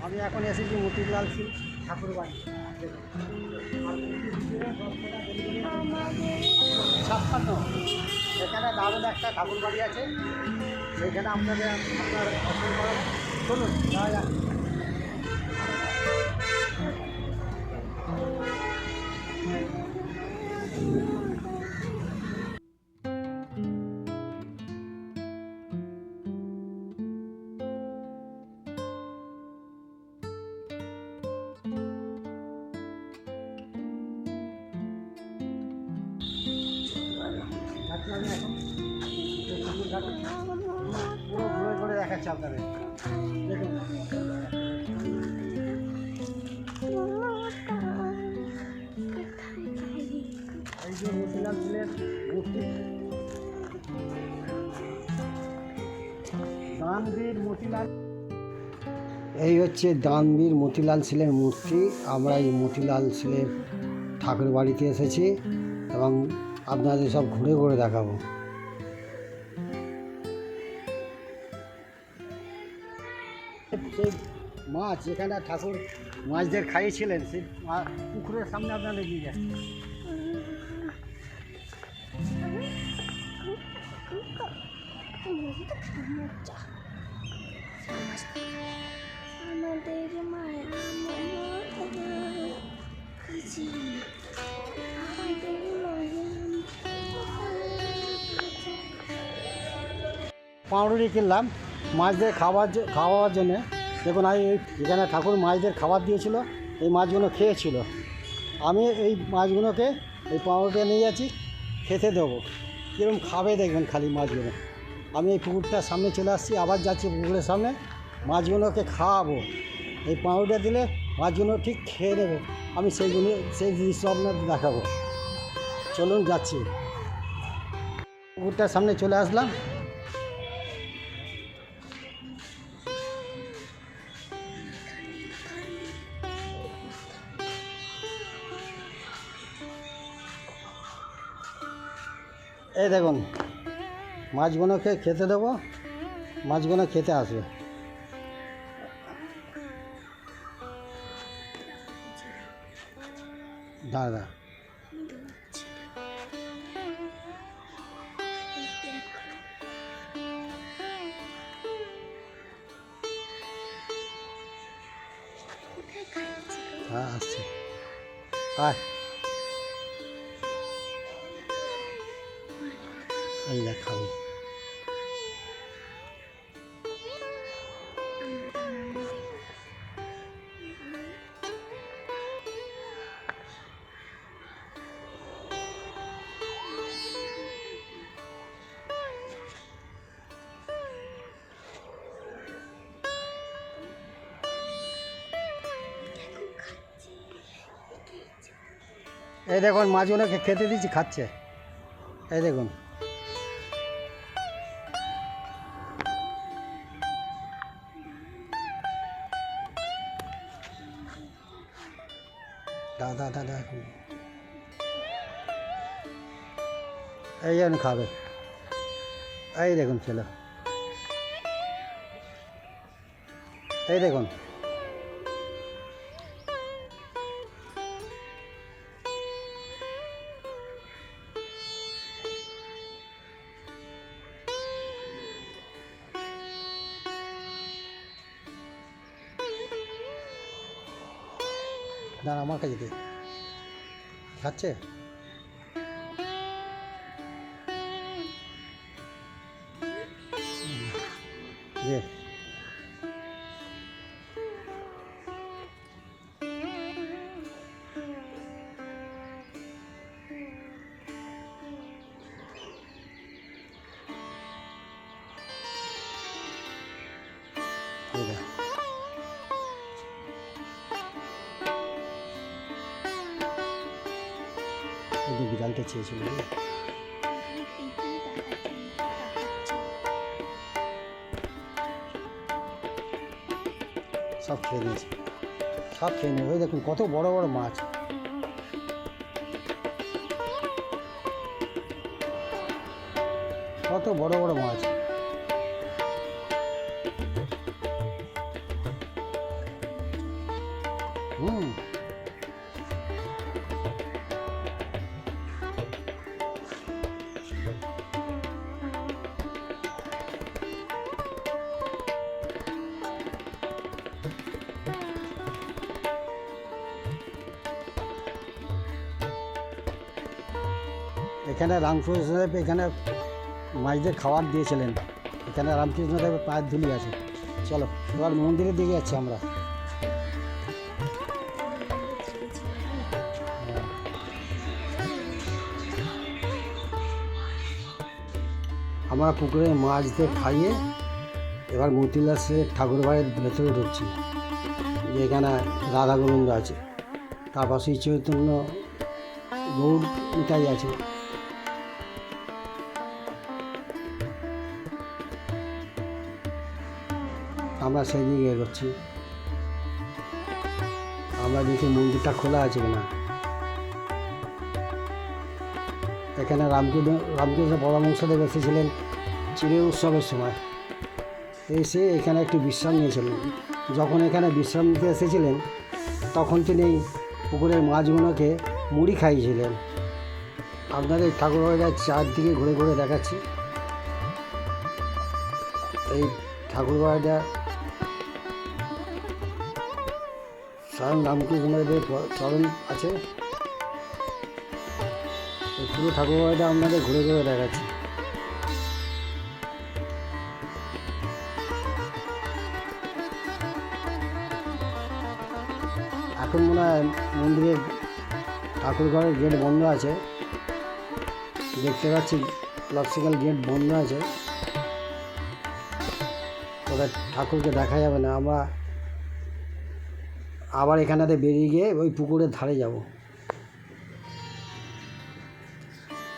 আমি এখন এসেছি মতিলাল সিং ঠাকুর বাড়ি। 56 এখানে দারুণ একটা ঠাকুর বাড়ি আছে, সেখানে আপনার দর্শন করাবো। চলুন যাওয়া যাক। আমি এখন ঠাকুর ঘাটে পুরো ঘুরে ঘুরে দেখাচ্ছি আপনাদের। দেখুন এই যে মতিলাল সিলের মূর্তি, দানবীর মতিলাল। এই হচ্ছে দানবীর মতিলাল সিলের মূর্তি। আমরা এই মতিলাল সিলের ঠাকুর বাড়িতে এসেছি এবং আপনাদের সব ঘুরে ঘুরে দেখাবো। সেই মাছ যেখানে ঠাকুর মাছদের খাইয়েছিলেন, সেই পুকুরের সামনে আপনারা নিয়ে যাচ্ছেন। পাউরুটি কিনলাম মাছদের খাওয়ার জন্যে। দেখুন আমি এখানে ঠাকুর মাছদের খাবার দিয়েছিল, এই মাছগুলো খেয়েছিল। আমি এই মাছগুলোকে এই পাউরুটি নিয়ে যাচ্ছি, খেতে দেবো। কীরকম খাবে দেখবেন খালি মাছগুলো। আমি এই পুকুরটার সামনে চলে আসছি, আবার যাচ্ছি পুকুরের সামনে, মাছগুলোকে খাওয়াবো। এই পাউরুটি দিলে মাছগুলো ঠিক খেয়ে নেবে। আমি সেই দৃশ্য আপনাদের দেখাবো। চলুন যাচ্ছি, পুকুরটার সামনে চলে আসলাম। এই দেখুন মাছগুলোকে খেতে দেবো, মাছগুলো খেতে আসবে। দাদা হ্যাঁ আসছে, আয় এই দেখাবো। এই দেখুন মাছগুলোকে খেতে দিচ্ছি, খাচ্ছে। এই দেখুন দাদা দাদা এই যেন খাবে। এই দেখুন ছেলে, এই দেখুন দাঁড়া আমার কাছে দে, খাচ্ছে। দে বিড়ালটা চেয়েছিল। সব খেয়ে নিয়েছে, সব খেয়ে নিয়ে। ওই দেখুন কত বড় বড় মাছ, কত বড় বড় মাছ। হুম। এখানে রামকৃষ্ণদেব এখানে মাছদের খাবার দিয়েছিলেন। এখানে রামকৃষ্ণদেবের পায়ের ধুলি আছে। চলো এবার মন্দিরের দিকে যাচ্ছি আমরা। আমরা পুকুরে মাছদের খাইয়ে এবার মতিলাল শেঠ ঠাকুর বাড়ির ভেতরে ঢুকছি, যেখানে রাধা গোবিন্দ আছে, তার পাশে চৈতন্য গৌর নিতাই আছে। আমরা সেই দিকে এগোচ্ছি। আমরা দেখি মন্দিরটা খোলা আছে কিনা। এখানে রামকৃষ্ণ পরমহংসদেব এসেছিলেন চিড়ে উৎসবের সময়, এসে এখানে একটু বিশ্রাম নিয়েছিলেন। যখন এখানে বিশ্রাম নিতে এসেছিলেন তখন তিনি পুকুরের মাছগুলোকে মুড়ি খাইয়েছিলেন। আপনাদের ঠাকুরবাড়িটা চারদিকে ঘুরে ঘুরে দেখাচ্ছি। এই ঠাকুরবাড়িটা স্বয়ং রামকৃষ্ণদেবের চরণ আছে। এই পুরো ঠাকুরবাড়িটা আপনাদের ঘুরে ঘুরে দেখাচ্ছি। এখন মনে হয় মন্দিরের ঠাকুরঘরের গেট বন্ধ আছে, দেখতে পাচ্ছি লক্সিক্যাল গেট বন্ধ আছে, তবে ঠাকুরকে দেখা যাবে না। আমরা আবার এখানেতে বেরিয়ে গিয়ে ওই পুকুরের ধারে যাব।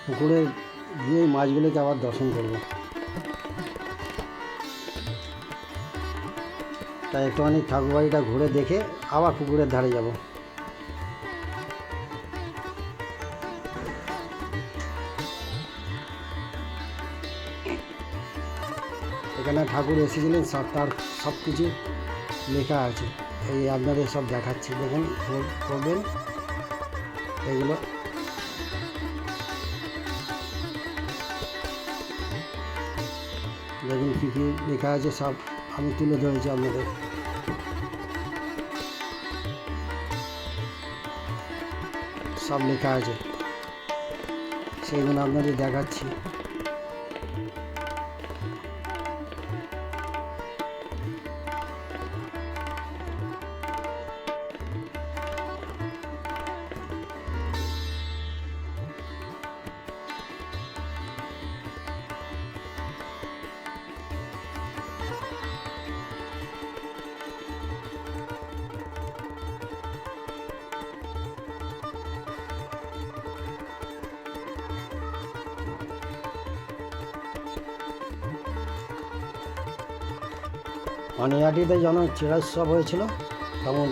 পুকুরে গিয়ে মাছগুলোকে আবার দর্শন করব। তাই একটুখানি ঠাকুরবাড়িটা ঘুরে দেখে আবার পুকুরের ধারে যাব। এখানে ঠাকুর এসেছিলেন, তার সব কিছু লেখা আছে। এই আপনাদের সব দেখাচ্ছি, দেখুন করবেন এগুলো। দেখুন কী কী লেখা আছে, সব আমি তুলে ধরেছি আপনাদের। সব লেখা আছে, সেইগুলো আপনাদের দেখাচ্ছি। পানিহাটিতে যখন চেরা উৎসব হয়েছিল তখন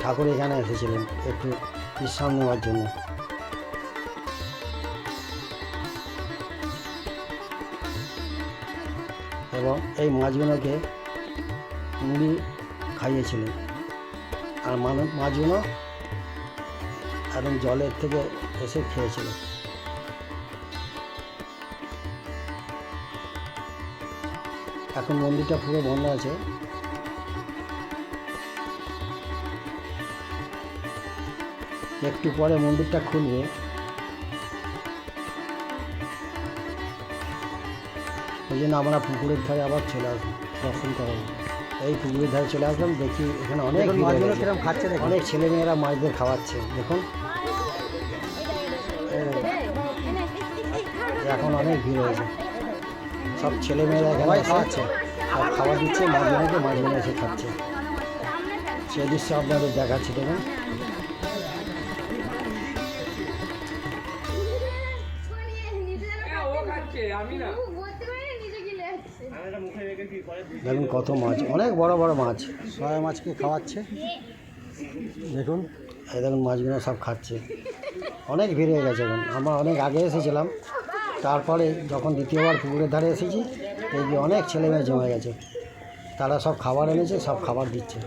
ঠাকুর এখানে এসেছিলেন একটু বিশ্রাম নেওয়ার জন্য। এবং এই মাছগুলোকে মুড়ি খাইয়েছিলেন। আর মাছগুলো একদম জলের থেকে এসে খেয়েছিল। এখন মন্দিরটা পুরো বন্ধ আছে। একটু পরে মন্দিরটা খুলবে। ওই জন্য আমরা পুকুরের ধারে আবার চলে আসবো দর্শন করাবো। এই পুকুরের ধারে চলে আসলাম, দেখি এখানে অনেক মাছগুলো কিরকম খাচ্ছে, অনেক ছেলেমেয়েরা মাছদের খাওয়াচ্ছে। দেখুন এখন অনেক ভিড় হয়েছে, সব ছেলেমেয়েরা এখানে খাওয়াচ্ছে, সব খাবার দিচ্ছে মাছগুলোকে, মাছগুলো এসে খাচ্ছে। সেই দৃশ্য আপনাদের দেখাচ্ছি। দেখুন দেখুন কত মাছ, অনেক বড় বড় মাছ, সবাই মাছকে খাওয়াচ্ছে। দেখুন এই দেখুন মাছগুলো সব খাচ্ছে। অনেক ভিড় হয়ে গেছে। এখন আমরা অনেক আগে এসেছিলাম, তারপরে যখন দ্বিতীয়বার পুকুরের ধারে এসেছি এই যে অনেক ছেলেমেয়ে জমে গেছে, তারা সব খাবার এনেছে, সব খাবার দিচ্ছে।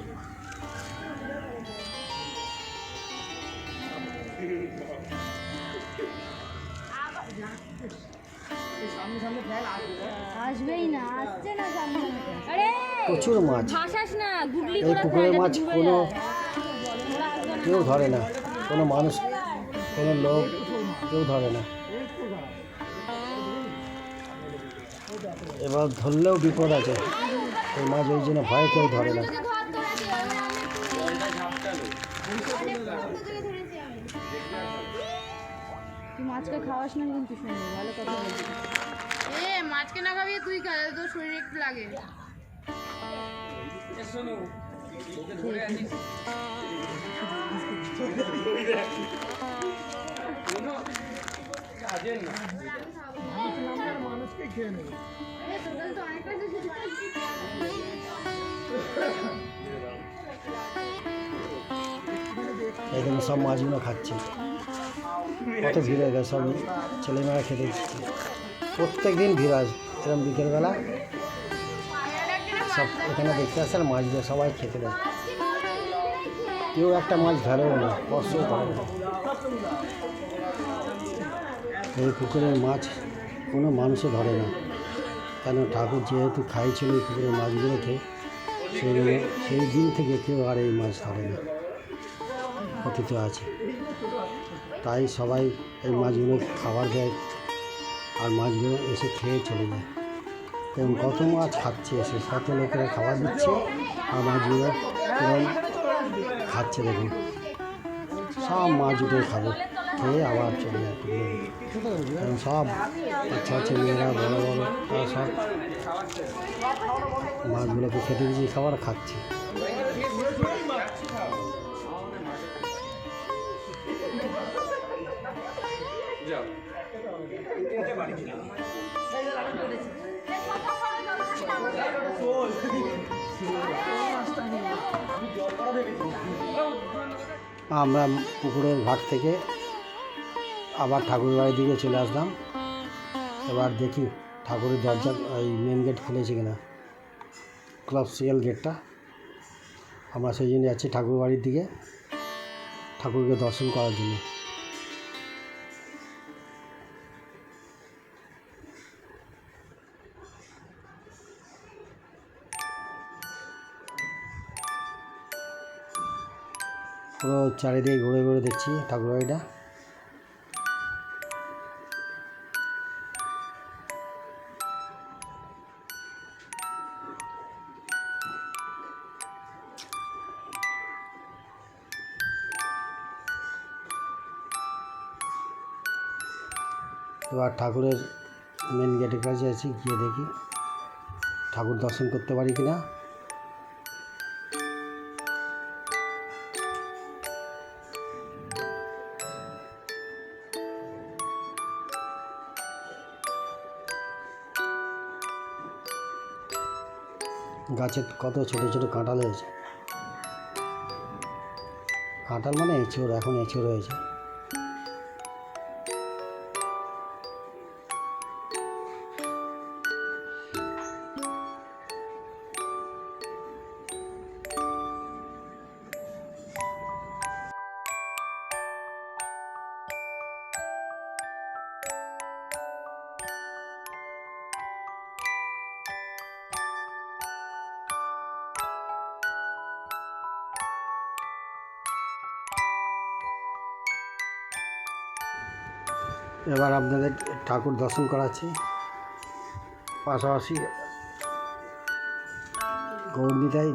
আসবেই না, আসছে না সামনে। আরে প্রচুর মাছ। ভাসাস না, গুগলি এই করে পুকুরের মাছ কোনো কেউ ধরে না, কোনো মানুষ, কোনো লোক কেউ ধরে না। এবার ধরলেও বিপদ আছে, এই মাছ ওই জন্য ভয়ে কেউ ধরে না। তুই মাছকে খাওয়াস না কিন্তু শুনে ভালো কথা বলছিস। মাছকে না খাবিয়ে তুই খা, তোর শরীরে একটু লাগে। মানুষকে খেয়ে নেবে। এই জন্য সব মাছগুলো খাচ্ছে, কত ভিড় হয়ে গেছে, সব ছেলেমেয়েরা খেতে দিচ্ছে। প্রত্যেক দিন ভিড় হয় এরকম বিকেলবেলা, সব এখানে দেখতে আসে আর মাছ দিয়ে সবাই খেতে দেয়। কেউ একটা মাছ ধরেও না, স্পর্শও করে না। এই পুকুরের মাছ কোনো মানুষে ধরে না, কেন ঠাকুর যেহেতু খাইছিল এই পুকুরের মাছগুলোকে, সেই দিন থেকে কেউ আর এই মাছ ধরে না, কথিত আছে। তাই সবাই এই মাছগুলো খাবার দেয় আর মাছগুলো এসে খেয়ে চলে যায়। এবং কত মাছ খাচ্ছে, এসে কত লোকেরা খাবার দিচ্ছে আর মাছগুলো এরকম খাচ্ছে। দেখুন সব মাছ উঠে খাবে, খেয়ে আবার চলে যায়। এবং সব বাচ্চা বাচ্চা মেয়েরা, বড়ো বড়ো, তারা সব মাছগুলোকে খেতে দিয়েছি, খাবার খাচ্ছে। আমরা পুকুরের ঘাট থেকে আবার ঠাকুর বাড়ির দিকে চলে আসলাম। এবার দেখি ঠাকুরের দরজা, এই মেন গেট খুলেছে কিনা, ক্লাবসিয়াল গেটটা। আমরা সেই জন্য যাচ্ছি ঠাকুর বাড়ির দিকে, ঠাকুরকে দর্শন করার জন্য। পুরো চারিদিকে ঘুরে ঘুরে দেখছি ঠাকুরবাড়িটা। এবার ঠাকুরের মেন গেটের কাছে আছি, গিয়ে দেখি ঠাকুর দর্শন করতে পারি কিনা। গাছে কত ছোট ছোট কাঁঠাল হয়েছে, কাঁঠাল মানে এঁচড়, এখন এঁচড় হয়েছে। এবার আপনাদের ঠাকুর দর্শন করাচ্ছি, পাশাপাশি গৌরনিতাই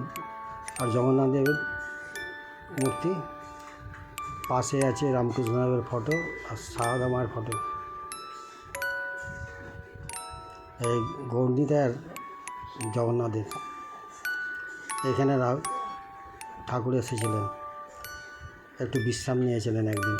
আর জগন্নাথ দেবের মূর্তি, পাশে আছে রামকৃষ্ণদেবের ফটো আর সারদা মায়ের ফটো। এই গৌরনিতাই আর জগন্নাথ দেব এখানে ঠাকুর এসেছিলেন, একটু বিশ্রাম নিয়েছিলেন একদিন।